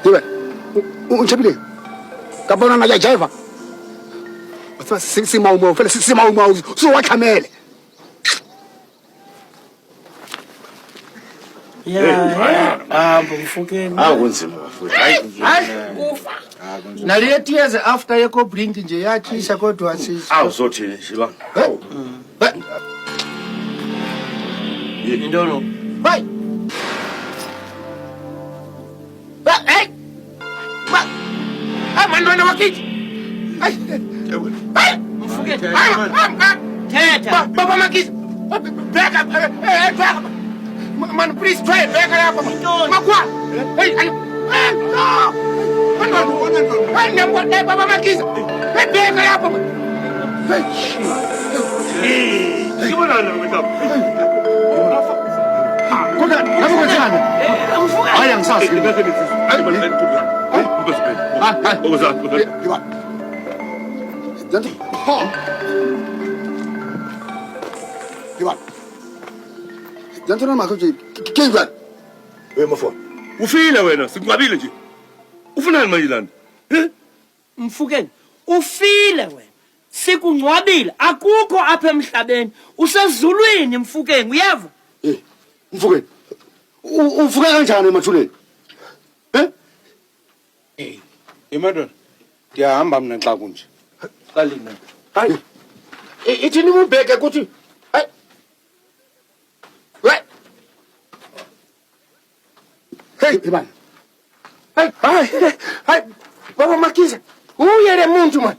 Dibe. Unchebile. Kabona na jaiva. Bafana simaumo, fela simaumo, so wakhamele. Yeah. Mofokeng. Akunzima bafowethu. Hayi ufa. Nale tears after yeko blink nje yathisha kodwa asisi. Awuzothini shibanga. Indolo. Bye. Hey. Mantwana wakithi. Hey. Mofokeng. Thetha. Baba Makisi. Bheka. Bheka. Man, please try it. Bheka lapha. Makwa. Hey. No. Mantwana. Baba Makisi. Bheka lapha. Hey. Ngibonana wethu. Kodwa lapho kwenzani? Hayi angisazi. Jantona makhoje kenzani? Mofo. Ufile wena, sikunqabile nje. Ufunani manje lana? Mofokeng, ufile wena. Sikungcwabile, akukho apha emhlabeni. Usezulwini Mofokeng, uyeva? Mofokeng. Uvuka kanjani emathuleni? Imadona. Ndiyahamba mina xa kunje. Qalina. Hayi. Ithini umbheke ukuthi hayi. Right. Hey, ibani. Hayi, Baba Makisi. Uyele muntu man.